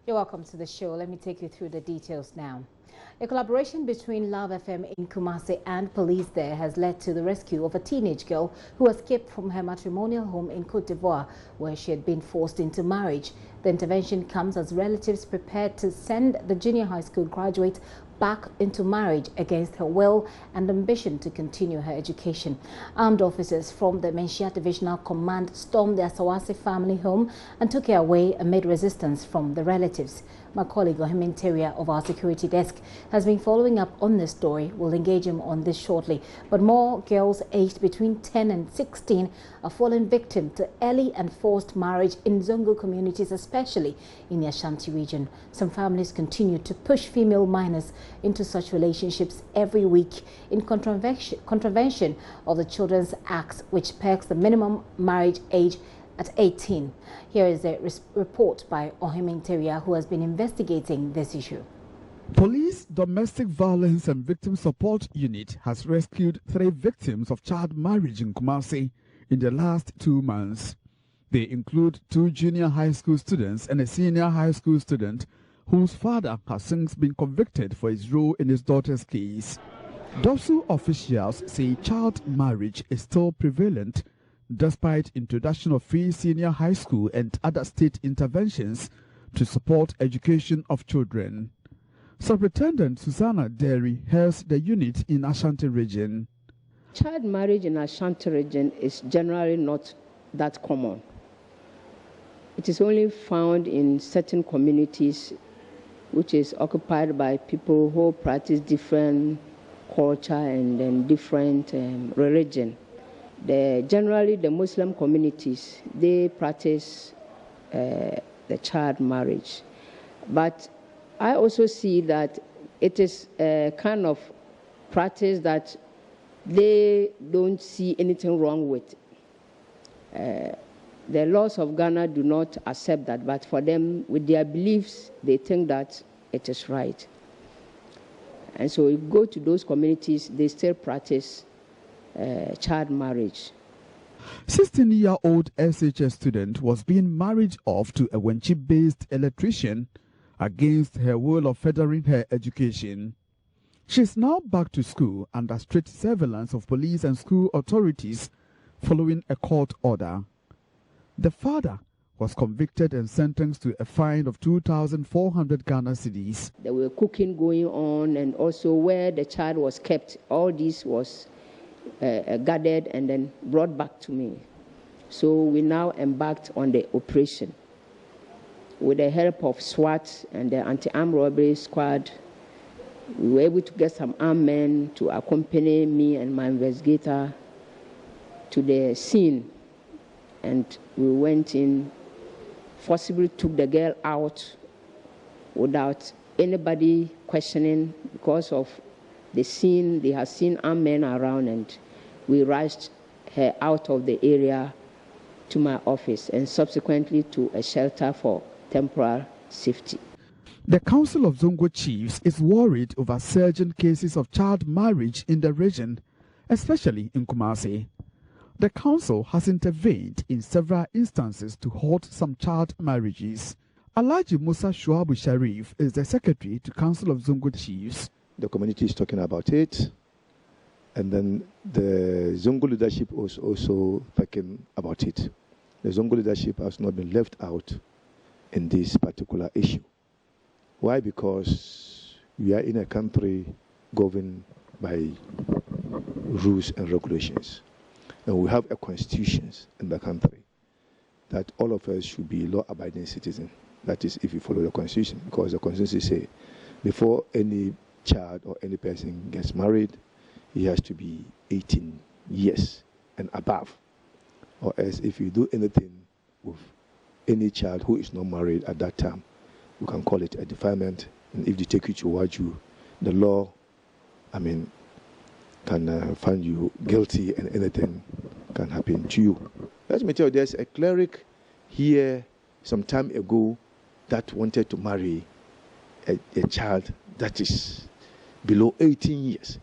You're welcome to the show. Let me take you through the details now. A collaboration between Love FM in Kumasi and police there has led to the rescue of a teenage girl who escaped from her matrimonial home in Cote d'Ivoire, where she had been forced into marriage. The intervention comes as relatives prepared to send the junior high school graduate back into marriage against her will and ambition to continue her education. Armed officers from the Menchia Divisional Command stormed the Asawasi family home and took her away amid resistance from the relatives. My colleague Ohemin Teria of our security desk has been following up on this story. We'll engage him on this shortly. But more girls aged between 10 and 16 are falling victim to early and forced marriage in Zongo communities, especially in the Ashanti region. Some families continue to push female minors into such relationships every week in contravention of the Children's Act, which pegs the minimum marriage age at 18. Here is a report by Ohemin Teria, who has been investigating this issue. Police Domestic Violence and Victim Support Unit has rescued 3 victims of child marriage in Kumasi in the last 2 months. They include 2 junior high school students and a senior high school student whose father has since been convicted for his role in his daughter's case. DOSU officials say child marriage is still prevalent despite introduction of free senior high school and other state interventions to support education of children. Superintendent Susanna Derry heads the unit in Ashanti region. Child marriage in Ashanti region is generally not that common. It is only found in certain communities which is occupied by people who practice different culture and then different religion. Generally, the Muslim communities, they practice the child marriage. But I also see that it is a kind of practice that they don't see anything wrong with. The laws of Ghana do not accept that, but for them, with their beliefs, they think that it is right. And so if you go to those communities, they still practice child marriage. 16-year-old SHS student was being married off to a Wenchi-based electrician against her will of furthering her education. She is now back to school under strict surveillance of police and school authorities following a court order. The father was convicted and sentenced to a fine of 2,400 Ghana cedis. There were cooking going on, and also where the child was kept. All this was gathered and then brought back to me. So we now embarked on the operation. With the help of SWAT and the anti-armed robbery squad, we were able to get some armed men to accompany me and my investigator to the scene. And we went in, forcibly took the girl out without anybody questioning because of the scene. They had seen armed men around, and we rushed her out of the area to my office and subsequently to a shelter for temporary safety. The Council of Zongo Chiefs is worried over surging cases of child marriage in the region, especially in Kumasi. The council has intervened in several instances to halt some child marriages. Alhaji Musa Shuabu Sharif is the secretary to Council of Zongo Chiefs. The community is talking about it, and then the Zongo leadership was also talking about it. The Zongo leadership has not been left out in this particular issue. Why? Because we are in a country governed by rules and regulations. And we have a constitution in the country that all of us should be law-abiding citizens. That is, if you follow the constitution, because the constitution says before any child or any person gets married, he has to be 18 years and above. Or else, if you do anything with any child who is not married at that time, we can call it a defilement. And if they take you to Waju, the law, can find you guilty, and anything can happen to you. Let me tell you, there's a cleric here some time ago that wanted to marry a child that is below 18 years.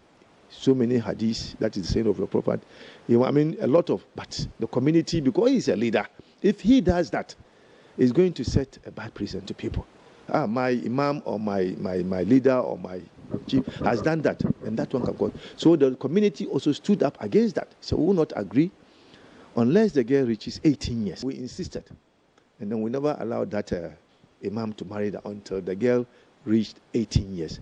So many hadiths, that is the saying of the Prophet. A lot of, but the community, because he's a leader, if he does that, it's going to set a bad precedent to people. my imam or my leader or my chief has done that, and that one can go. So the community also stood up against that. So we will not agree unless the girl reaches 18 years. We insisted, and then we never allowed that imam to marry her until the girl reached 18 years.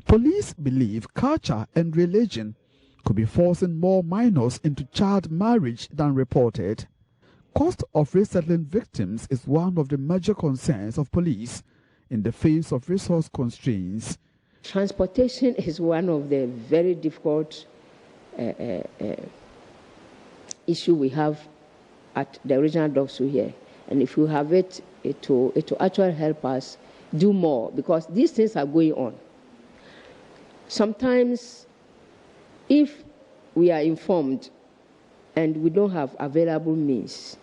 Police believe culture and religion could be forcing more minors into child marriage than reported. Cost of resettling victims is one of the major concerns of police in the face of resource constraints. Transportation is one of the very difficult issue we have at the regional DOPSU here. And if you have it will actually help us do more, because these things are going on. Sometimes, if we are informed and we don't have available means,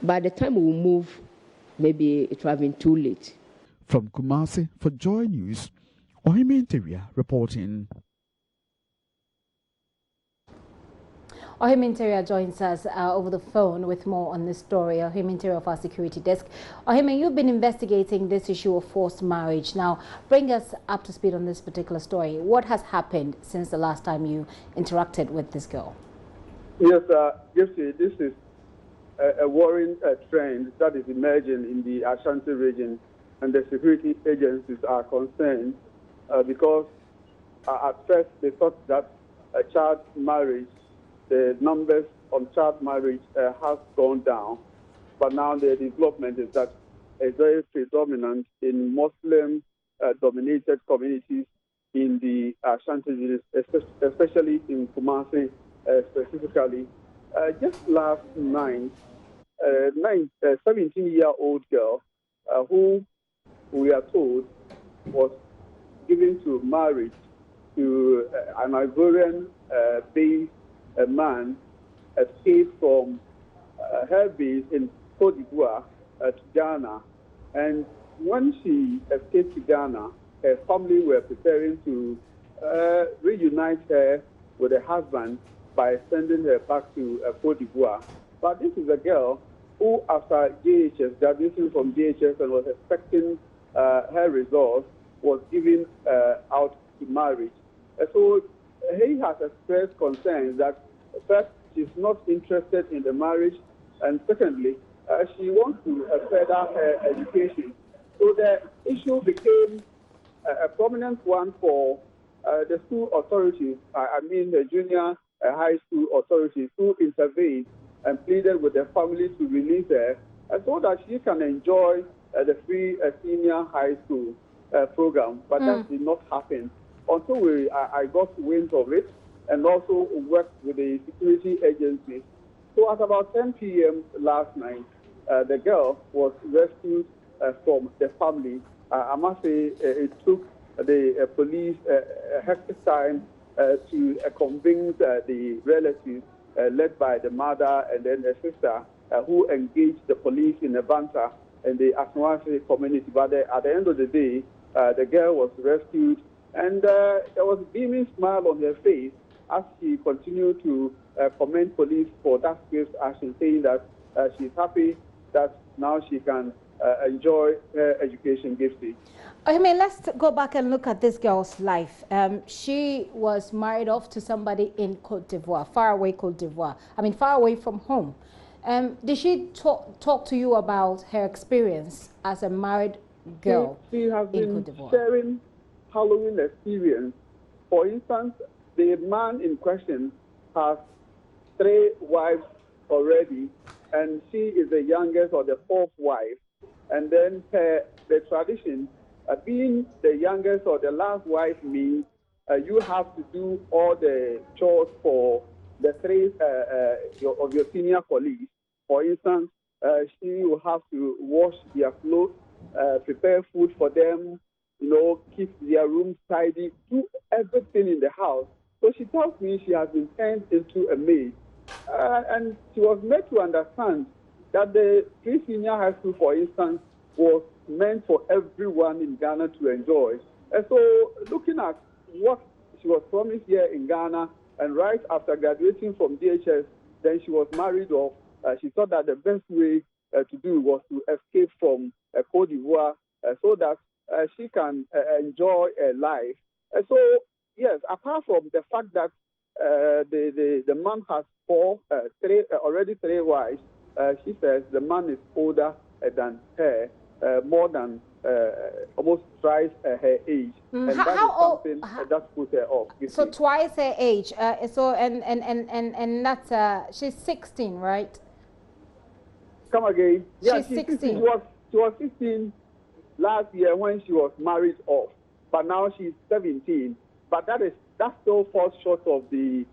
by the time we move, maybe it will have been too late. From Kumasi for Joy News, Ohiminteria reporting. Ohiminteria joins us over the phone with more on this story. Ohiminteria of our security desk. Ohimin, you've been investigating this issue of forced marriage. Now, bring us up to speed on this particular story. What has happened since the last time you interacted with this girl? Yes, Jesse, this is a worrying trend that is emerging in the Ashanti region, and the security agencies are concerned because at first they thought that child marriage, the numbers on child marriage has gone down, but now the development is that it's very predominant in Muslim-dominated communities in the Ashanti region, especially in Kumasi specifically. Just last night, a 17-year-old girl who we are told was given to marriage to an Ivorian-based man, escaped from her base in Cote d'Ivoire to Ghana. And when she escaped to Ghana, her family were preparing to reunite her with her husband by sending her back to Cote d'Ivoire. But this is a girl who, after JHS, graduating from JHS and was expecting her results, was given out to marriage. So he has expressed concerns that first, she's not interested in the marriage, and secondly, she wants to further her education. So the issue became a prominent one for the school authorities, I mean the junior high school authorities, who intervened and pleaded with the family to release her so that she can enjoy the free senior high school program. But that did not happen until I got wind of it and also worked with the security agencies. So at about 10 p.m. last night, the girl was rescued from the family. I must say it took the police a hectic time to convince the relatives, led by the mother and then the sister, who engaged the police in a banter in the Ashanti community. But at the end of the day, the girl was rescued, and there was a beaming smile on her face as she continued to commend police for that swift action, saying that she's happy that now she can enjoy her education gifting. I mean, let's go back and look at this girl's life. She was married off to somebody in Cote d'Ivoire, far away Cote d'Ivoire. I mean, far away from home. Did she talk to you about her experience as a married girl she has in been Cote d'Ivoire? Sharing Halloween experience. For instance, the man in question has 3 wives already, and she is the youngest or the 4th wife. And then the tradition, being the youngest or the last wife, means you have to do all the chores for the 3 of your senior colleagues. For instance, she will have to wash their clothes, prepare food for them, keep their rooms tidy, do everything in the house. So she tells me she has been turned into a maid. And she was made to understand that the free senior high school, for instance, was meant for everyone in Ghana to enjoy. And so looking at what she was promised here in Ghana, and right after graduating from DHS, then she was married off. She thought that the best way to do was to escape from Cote d'Ivoire so that she can enjoy life. So, yes, apart from the fact that the man has already three wives, she says the man is older than her, more than almost twice her age. And that is something that puts her off. So twice her age. And that's she's 16, right? Come again? Yeah, she's 16. She was 16 last year when she was married off, but now she's 17. But that still falls short of the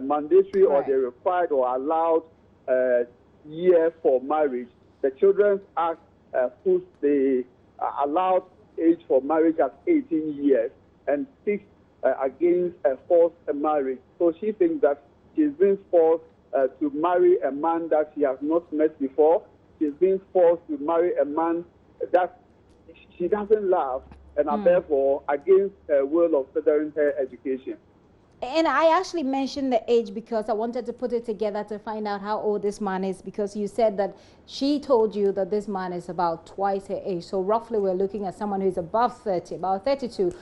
mandatory or the required or allowed year for marriage. The Children's Act puts the allowed age for marriage at 18 years and speaks against forced marriage. So she thinks that she's been forced to marry a man that she has not met before. She's been forced to marry a man that she doesn't love, and are therefore against her will of furthering her education. And I actually mentioned the age because I wanted to put it together to find out how old this man is, because you said that she told you that this man is about twice her age. So roughly we're looking at someone who's above 30, about 32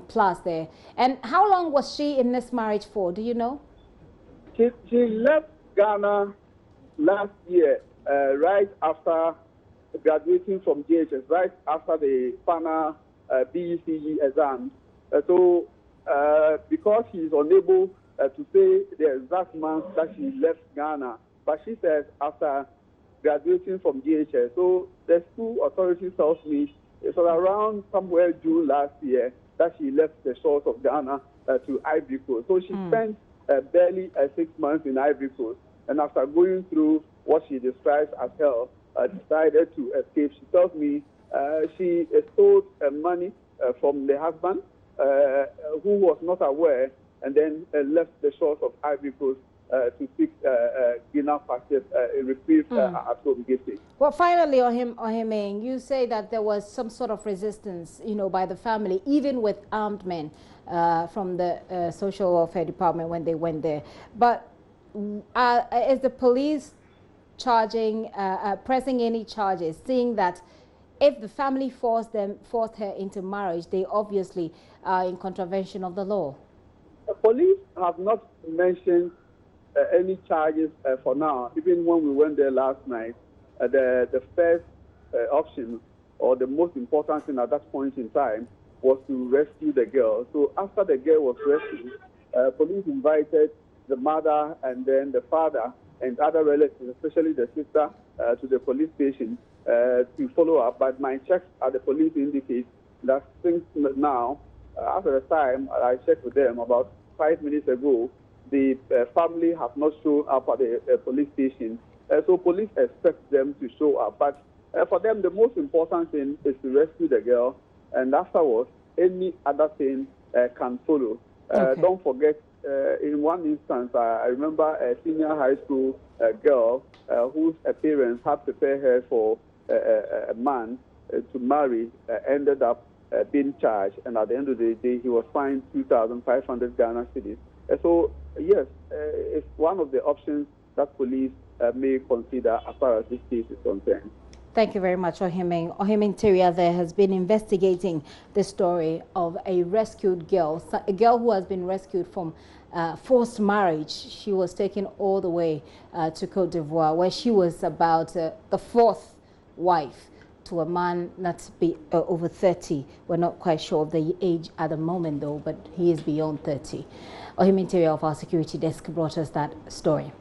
plus there. And how long was she in this marriage for? Do you know? She left Ghana last year, right after graduating from JHS, right after the final BECE exam. So because she is unable to say the exact month that she left Ghana, but she says after graduating from GHS. So the school authorities tells me it's around somewhere June last year that she left the shores of Ghana to Ivory Coast. So she spent barely 6 months in Ivory Coast, and after going through what she describes as hell, decided to escape. She tells me she stole money from the husband, who was not aware, and then left the shores of Ivory Coast to seek Guinea pastures, reprieve at home. Well, finally, Ohimeng, you say that there was some sort of resistance, by the family, even with armed men from the social welfare department when they went there. But is the police pressing any charges, seeing that if the family forced her into marriage, they obviously are in contravention of the law? The police have not mentioned any charges for now. Even when we went there last night, the first option or the most important thing at that point in time was to rescue the girl. So after the girl was rescued, police invited the mother and then the father and other relatives, especially the sister, to the police station to follow up. But my checks at the police indicate that since now, after the time I checked with them about 5 minutes ago, the family have not shown up at the police station. So police expect them to show up. But for them, the most important thing is to rescue the girl, and afterwards, any other thing can follow. Okay. Don't forget, in one instance, I remember a senior high school girl whose parents had prepared her for a man to marry, ended up being charged, and at the end of the day, he was fined 2,500 Ghana cedis. So, yes, it's one of the options that police may consider as far as this case is concerned. Thank you very much, Ohimeng. Ohimeng Teria there has been investigating the story of a rescued girl, a girl who has been rescued from forced marriage. She was taken all the way to Cote d'Ivoire, where she was about the fourth wife to a man that's over 30. We're not quite sure of the age at the moment, though, but he is beyond 30. Ohimeng Teria of our security desk brought us that story.